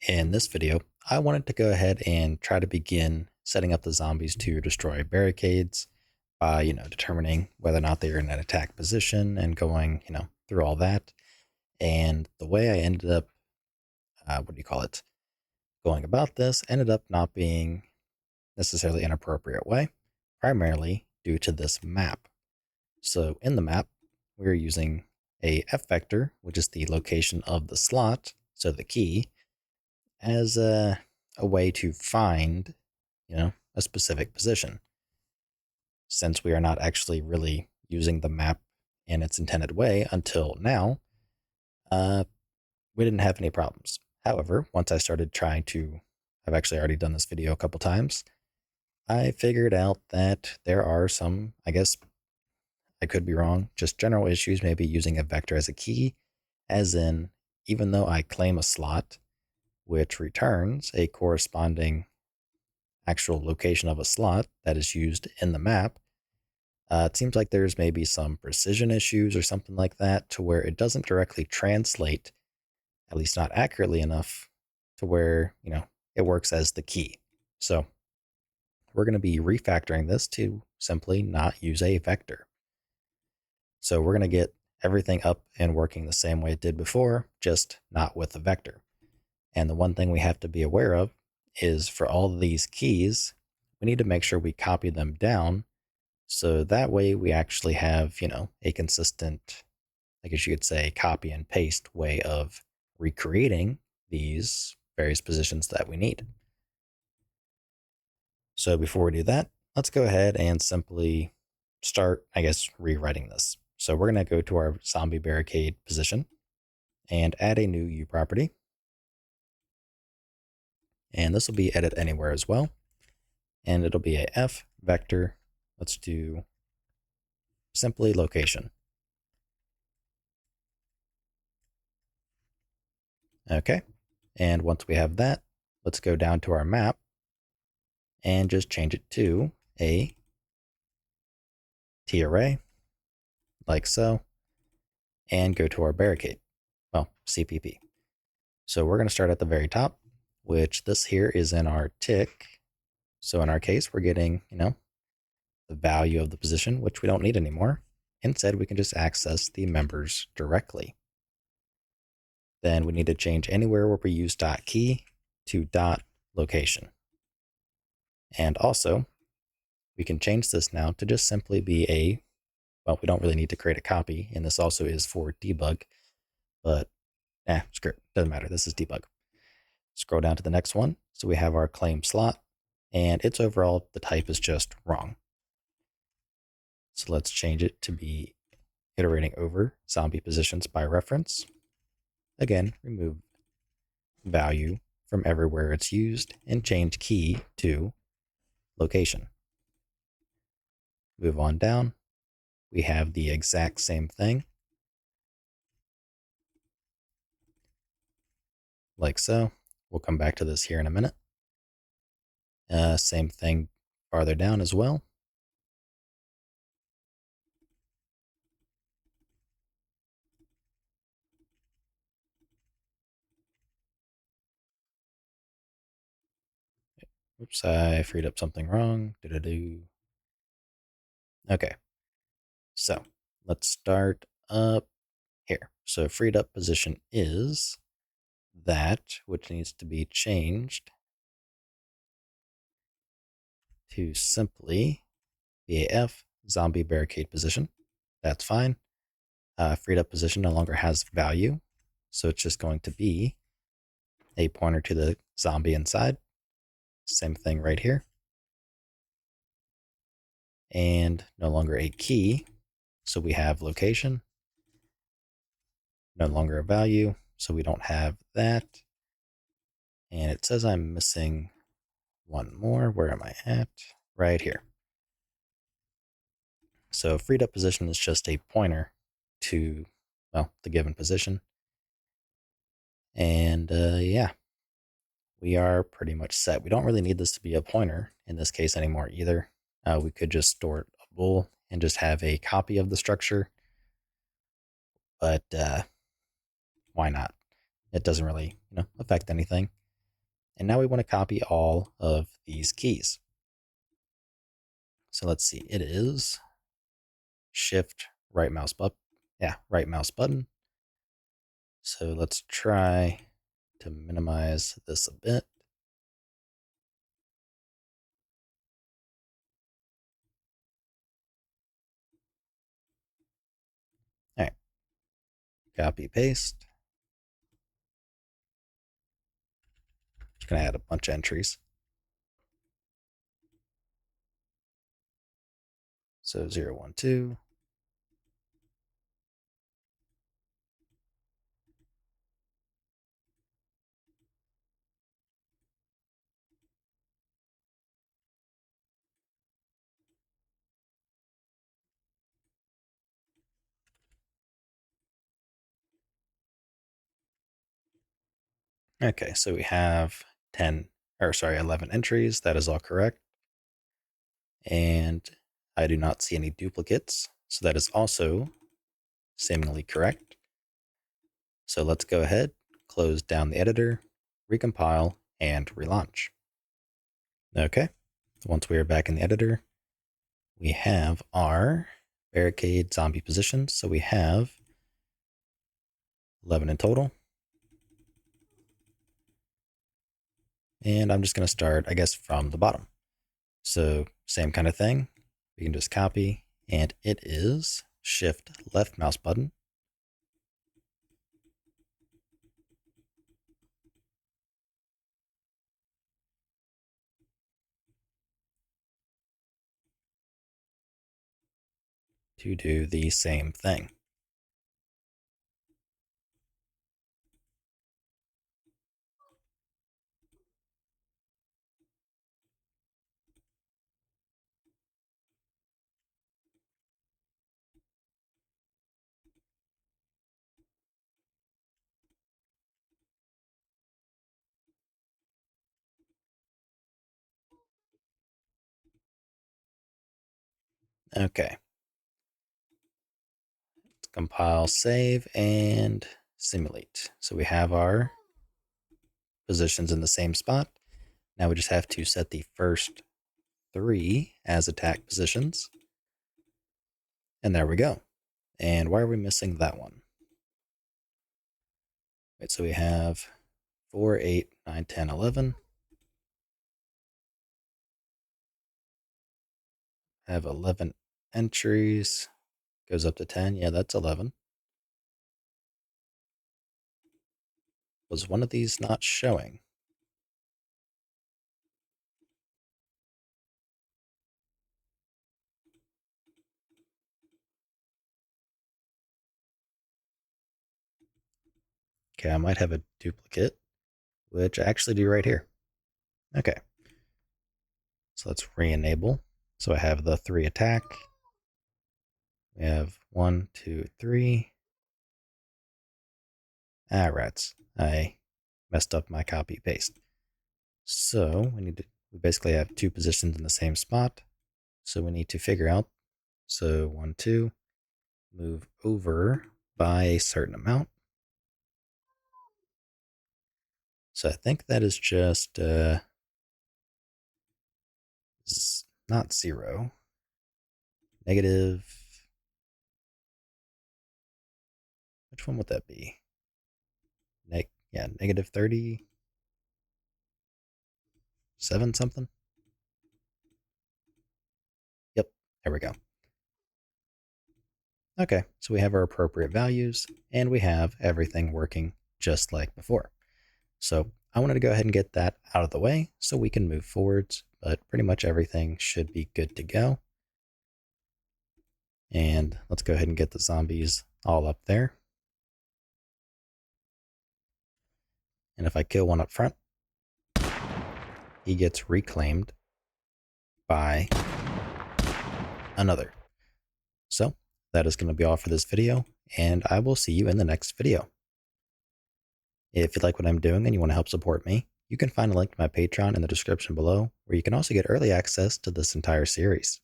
In this video, I wanted to go ahead and try to begin setting up the zombies to destroy barricades by, determining whether or not they're in an attack position and going, through all that. And the way I ended up, going about this ended up not being necessarily an appropriate way, primarily due to this map. So in the map, we're using a F vector, which is the location of the slot, so the key, as a way to find, a specific position. Since we are not actually really using the map in its intended way until now, uh, we didn't have any problems. However, once I started trying to, I've actually already done this video a couple times, I figured out that there are some, I guess I could be wrong, just general issues, maybe using a vector as a key, as in, even though I claim a slot, which returns a corresponding actual location of a slot that is used in the map, it seems like there's maybe some precision issues or something like that to where it doesn't directly translate, at least not accurately enough, to where, it works as the key. So we're going to be refactoring this to simply not use a vector. So we're going to get everything up and working the same way it did before, just not with a vector. And the one thing we have to be aware of is for all of these keys, we need to make sure we copy them down. So that way we actually have, a consistent, I guess you could say, copy and paste way of recreating these various positions that we need. So before we do that, let's go ahead and simply start, I guess, rewriting this. So we're going to go to our zombie barricade position and add a new U property. And this will be edit anywhere as well. And it'll be a F vector. Let's do simply location. Okay. And once we have that, let's go down to our map and just change it to a T array, like so, and go to our barricade. Well, CPP. So we're going to start at the very top, which this here is in our tick. So in our case, we're getting, the value of the position, which we don't need anymore. Instead, we can just access the members directly. Then we need to change anywhere where we use .key to .location. And also, we can change this now to just simply be well, we don't really need to create a copy, and this also is for debug, but screw it, doesn't matter, this is debug. Scroll down to the next one, so we have our claim slot, and its overall, the type is just wrong. So let's change it to be iterating over zombie positions by reference. Again, remove value from everywhere it's used and change key to location. Move on down. We have the exact same thing, like so. We'll come back to this here in a minute. Same thing farther down as well. Oops, I freed up something wrong. Okay, so let's start up here. So freed up position is that, which needs to be changed to simply BAF zombie barricade position. That's fine. Freed up position no longer has value, so it's just going to be a pointer to the zombie inside. Same thing right here. And no longer a key, so we have location. No longer a value, so we don't have that. And it says I'm missing one more. Where am I at? Right here. So freed up position is just a pointer to, well, the given position. And yeah, we are pretty much set. We don't really need this to be a pointer in this case anymore either. We could just store a bool and just have a copy of the structure. But why not? It doesn't really, affect anything. And now we want to copy all of these keys. So let's see, it is Shift right mouse button. Yeah, right mouse button. So let's try to minimize this a bit. All right, copy paste. Just gonna add a bunch of entries. So 0, 1, 2. Okay, so we have 11 entries. That is all correct. And I do not see any duplicates. So that is also seemingly correct. So let's go ahead, close down the editor, recompile, and relaunch. Okay, once we are back in the editor, we have our barricade zombie positions. So we have 11 in total. And I'm just going to start, I guess, from the bottom. So same kind of thing. We can just copy, and it is Shift left mouse button. To do the same thing. Okay. Let's compile, save, and simulate. So we have our positions in the same spot. Now we just have to set the first 3 as attack positions. And there we go. And why are we missing that one? Wait, so we have 4, 8, 9, 10, 11. I have 11 entries. Goes up to 10. Yeah, that's 11. Was one of these not showing? Okay, I might have a duplicate, which I actually do right here. Okay. So let's re-enable. So I have the 3 attack. We have 1, 2, 3. Ah, rats. I messed up my copy paste. So we basically have 2 positions in the same spot. So we need to figure out. So 1, 2, move over by a certain amount. So I think that is just not 0. Negative. Which one would that be? Yeah, negative 37 something. Yep, there we go. Okay, so we have our appropriate values, and we have everything working just like before. So I wanted to go ahead and get that out of the way so we can move forwards, but pretty much everything should be good to go. And let's go ahead and get the zombies all up there. And if I kill one up front, he gets reclaimed by another. So that is going to be all for this video, and I will see you in the next video. If you like what I'm doing and you want to help support me, you can find a link to my Patreon in the description below, where you can also get early access to this entire series.